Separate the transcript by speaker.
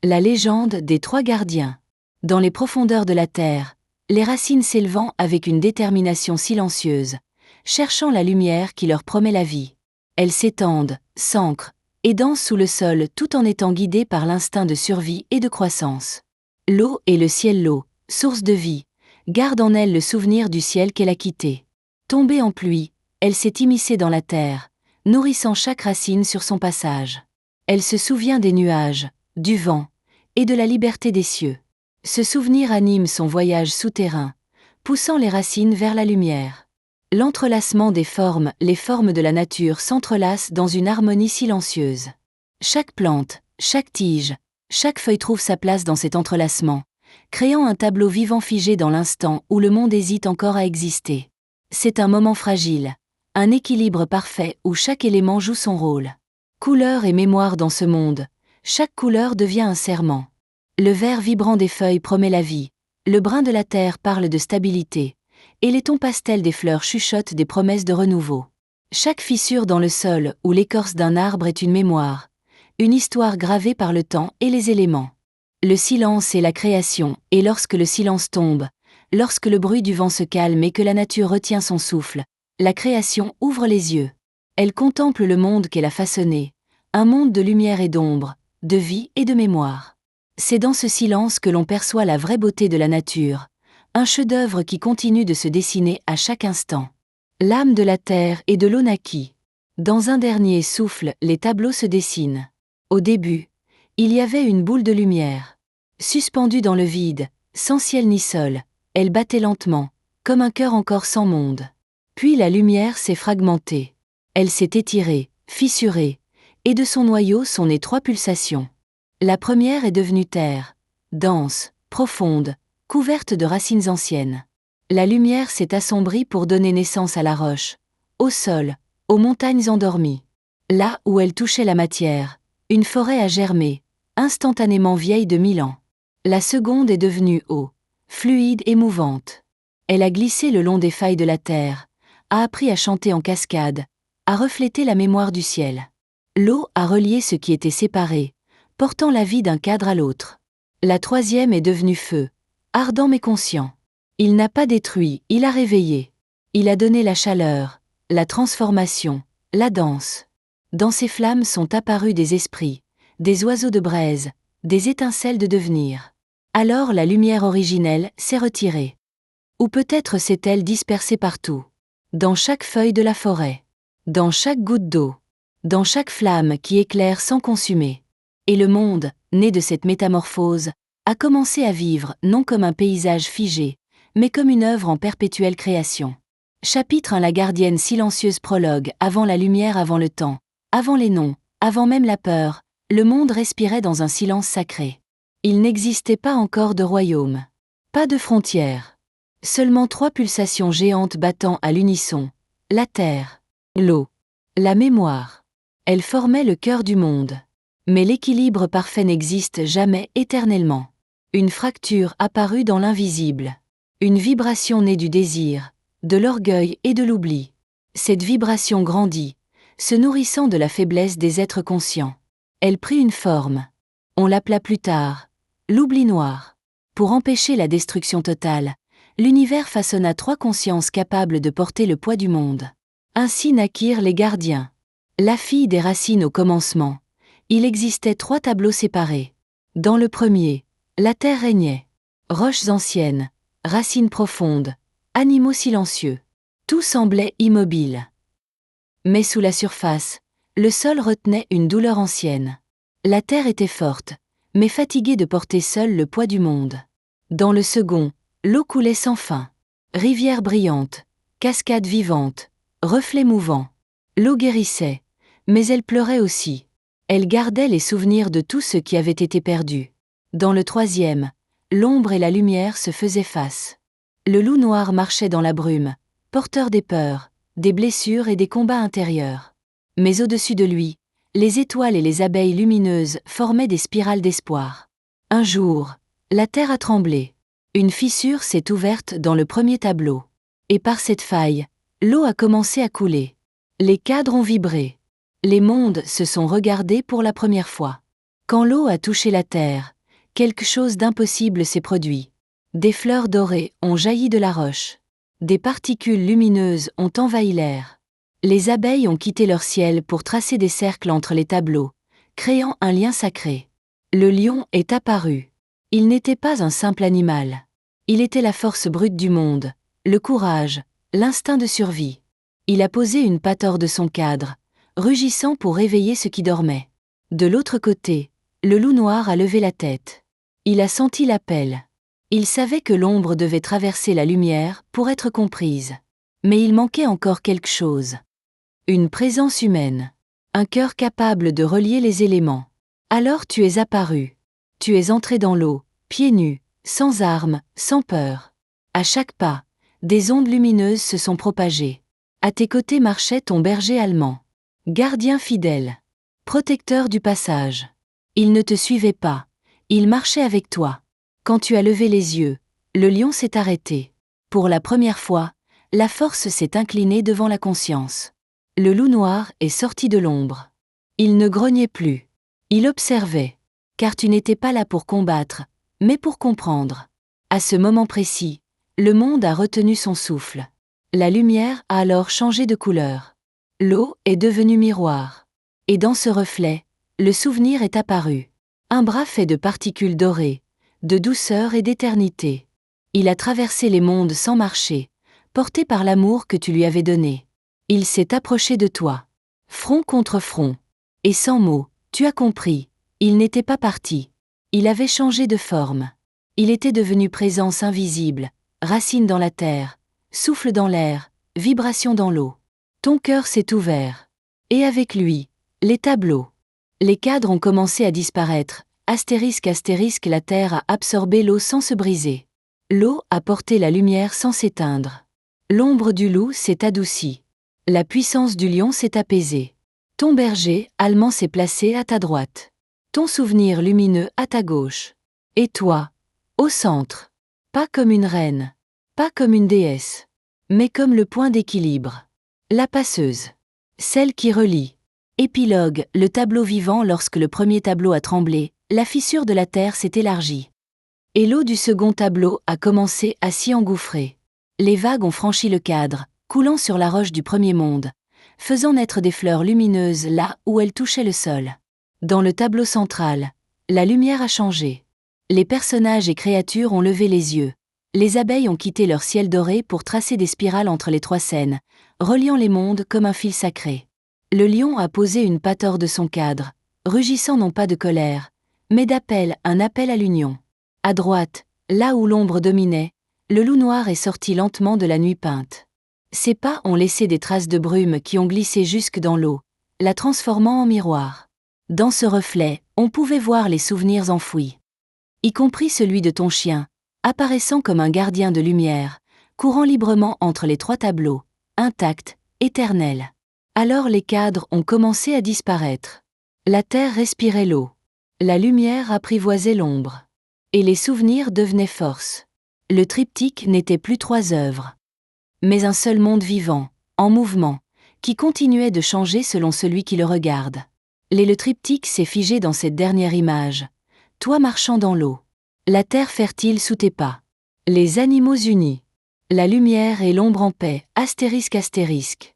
Speaker 1: La légende des 3 gardiens. Dans les profondeurs de la terre, les racines s'élevant avec une détermination silencieuse, cherchant la lumière qui leur promet la vie. Elles s'étendent, s'ancrent, et dansent sous le sol tout en étant guidées par l'instinct de survie et de croissance. L'eau et le ciel, l'eau, source de vie, garde en elle le souvenir du ciel qu'elle a quitté. Tombée en pluie, elle s'est immiscée dans la terre, nourrissant chaque racine sur son passage. Elle se souvient des nuages, du vent, et de la liberté des cieux. Ce souvenir anime son voyage souterrain, poussant les racines vers la lumière. L'entrelacement des formes, les formes de la nature s'entrelacent dans une harmonie silencieuse. Chaque plante, chaque tige, chaque feuille trouve sa place dans cet entrelacement, créant un tableau vivant figé dans l'instant où le monde hésite encore à exister. C'est un moment fragile, un équilibre parfait où chaque élément joue son rôle. Couleur et mémoire dans ce monde, chaque couleur devient un serment. Le vert vibrant des feuilles promet la vie, le brun de la terre parle de stabilité, et les tons pastels des fleurs chuchotent des promesses de renouveau. Chaque fissure dans le sol ou l'écorce d'un arbre est une mémoire, une histoire gravée par le temps et les éléments. Le silence est la création, et lorsque le silence tombe, lorsque le bruit du vent se calme et que la nature retient son souffle, la création ouvre les yeux. Elle contemple le monde qu'elle a façonné, un monde de lumière et d'ombre, de vie et de mémoire. C'est dans ce silence que l'on perçoit la vraie beauté de la nature, un chef-d'œuvre qui continue de se dessiner à chaque instant. L'âme de la terre et de l'eau naquit. Dans un dernier souffle, les tableaux se dessinent. Au début, il y avait une boule de lumière. Suspendue dans le vide, sans ciel ni sol, elle battait lentement, comme un cœur encore sans monde. Puis la lumière s'est fragmentée. Elle s'est étirée, fissurée, et de son noyau sont nées 3 pulsations. La première est devenue terre, dense, profonde, couverte de racines anciennes. La lumière s'est assombrie pour donner naissance à la roche, au sol, aux montagnes endormies. Là où elle touchait la matière, une forêt a germé, instantanément vieille de 1000 ans. La seconde est devenue eau, fluide et mouvante. Elle a glissé le long des failles de la terre, a appris à chanter en cascade, a reflété la mémoire du ciel. L'eau a relié ce qui était séparé, portant la vie d'un cadre à l'autre. La troisième est devenue feu, ardent mais conscient. Il n'a pas détruit, il a réveillé. Il a donné la chaleur, la transformation, la danse. Dans ces flammes sont apparus des esprits, des oiseaux de braise, des étincelles de devenir. Alors la lumière originelle s'est retirée. Ou peut-être s'est-elle dispersée partout. Dans chaque feuille de la forêt. Dans chaque goutte d'eau. Dans chaque flamme qui éclaire sans consumer. Et le monde, né de cette métamorphose, a commencé à vivre non comme un paysage figé, mais comme une œuvre en perpétuelle création. Chapitre 1. La gardienne silencieuse. Prologue. Avant la lumière, avant le temps, avant les noms, avant même la peur, le monde respirait dans un silence sacré. Il n'existait pas encore de royaume. Pas de frontières. Seulement 3 pulsations géantes battant à l'unisson. La terre, l'eau, la mémoire. Elles formaient le cœur du monde. Mais l'équilibre parfait n'existe jamais éternellement. Une fracture apparut dans l'invisible. Une vibration née du désir, de l'orgueil et de l'oubli. Cette vibration grandit, se nourrissant de la faiblesse des êtres conscients. Elle prit une forme. On l'appela plus tard l'oubli noir. Pour empêcher la destruction totale, l'univers façonna 3 consciences capables de porter le poids du monde. Ainsi naquirent les gardiens. La fille des racines au commencement. Il existait 3 tableaux séparés. Dans le premier, la terre régnait. Roches anciennes, racines profondes, animaux silencieux. Tout semblait immobile. Mais sous la surface, le sol retenait une douleur ancienne. La terre était forte, mais fatiguée de porter seule le poids du monde. Dans le second, l'eau coulait sans fin. Rivière brillante, cascade vivante, reflet mouvant. L'eau guérissait, mais elle pleurait aussi. Elle gardait les souvenirs de tout ce qui avait été perdu. Dans le troisième, l'ombre et la lumière se faisaient face. Le loup noir marchait dans la brume, porteur des peurs, des blessures et des combats intérieurs. Mais au-dessus de lui, les étoiles et les abeilles lumineuses formaient des spirales d'espoir. Un jour, la terre a tremblé. Une fissure s'est ouverte dans le premier tableau. Et par cette faille, l'eau a commencé à couler. Les cadres ont vibré. Les mondes se sont regardés pour la première fois. Quand l'eau a touché la terre, quelque chose d'impossible s'est produit. Des fleurs dorées ont jailli de la roche. Des particules lumineuses ont envahi l'air. Les abeilles ont quitté leur ciel pour tracer des cercles entre les tableaux, créant un lien sacré. Le lion est apparu. Il n'était pas un simple animal. Il était la force brute du monde, le courage, l'instinct de survie. Il a posé une patte hors de son cadre, rugissant pour réveiller ceux qui dormaient. De l'autre côté, le loup noir a levé la tête. Il a senti l'appel. Il savait que l'ombre devait traverser la lumière pour être comprise. Mais il manquait encore quelque chose. Une présence humaine. Un cœur capable de relier les éléments. Alors tu es apparu. Tu es entré dans l'eau, pieds nus, sans armes, sans peur. À chaque pas, des ondes lumineuses se sont propagées. À tes côtés marchait ton berger allemand. Gardien fidèle. Protecteur du passage. Il ne te suivait pas. Il marchait avec toi. Quand tu as levé les yeux, le lion s'est arrêté. Pour la première fois, la force s'est inclinée devant la conscience. Le loup noir est sorti de l'ombre. Il ne grognait plus. Il observait. Car tu n'étais pas là pour combattre, mais pour comprendre. À ce moment précis, le monde a retenu son souffle. La lumière a alors changé de couleur. L'eau est devenue miroir. Et dans ce reflet, le souvenir est apparu. Un bras fait de particules dorées, de douceur et d'éternité. Il a traversé les mondes sans marcher, porté par l'amour que tu lui avais donné. Il s'est approché de toi. Front contre front. Et sans mots, tu as compris. Il n'était pas parti. Il avait changé de forme. Il était devenu présence invisible, racine dans la terre, souffle dans l'air, vibration dans l'eau. Ton cœur s'est ouvert. Et avec lui, les tableaux. Les cadres ont commencé à disparaître. Astérisque astérisque, la terre a absorbé l'eau sans se briser. L'eau a porté la lumière sans s'éteindre. L'ombre du loup s'est adoucie. La puissance du lion s'est apaisée. Ton berger allemand s'est placé à ta droite. Ton souvenir lumineux à ta gauche. Et toi, au centre. Pas comme une reine, pas comme une déesse, mais comme le point d'équilibre. La passeuse. Celle qui relie. Épilogue, le tableau vivant. Lorsque le premier tableau a tremblé, la fissure de la terre s'est élargie. Et l'eau du second tableau a commencé à s'y engouffrer. Les vagues ont franchi le cadre, coulant sur la roche du premier monde, faisant naître des fleurs lumineuses là où elles touchaient le sol. Dans le tableau central, la lumière a changé. Les personnages et créatures ont levé les yeux. Les abeilles ont quitté leur ciel doré pour tracer des spirales entre les trois scènes, reliant les mondes comme un fil sacré. Le lion a posé une patte hors de son cadre, rugissant non pas de colère, mais d'appel, un appel à l'union. À droite, là où l'ombre dominait, le loup noir est sorti lentement de la nuit peinte. Ses pas ont laissé des traces de brume qui ont glissé jusque dans l'eau, la transformant en miroir. Dans ce reflet, on pouvait voir les souvenirs enfouis. Y compris celui de ton chien, apparaissant comme un gardien de lumière, courant librement entre les trois tableaux, intact, éternel. Alors les cadres ont commencé à disparaître. La terre respirait l'eau. La lumière apprivoisait l'ombre. Et les souvenirs devenaient force. Le triptyque n'était plus trois œuvres, mais un seul monde vivant, en mouvement, qui continuait de changer selon celui qui le regarde. Le triptyque s'est figé dans cette dernière image. Toi marchant dans l'eau. La terre fertile sous tes pas. Les animaux unis. La lumière et l'ombre en paix, astérisque astérisque.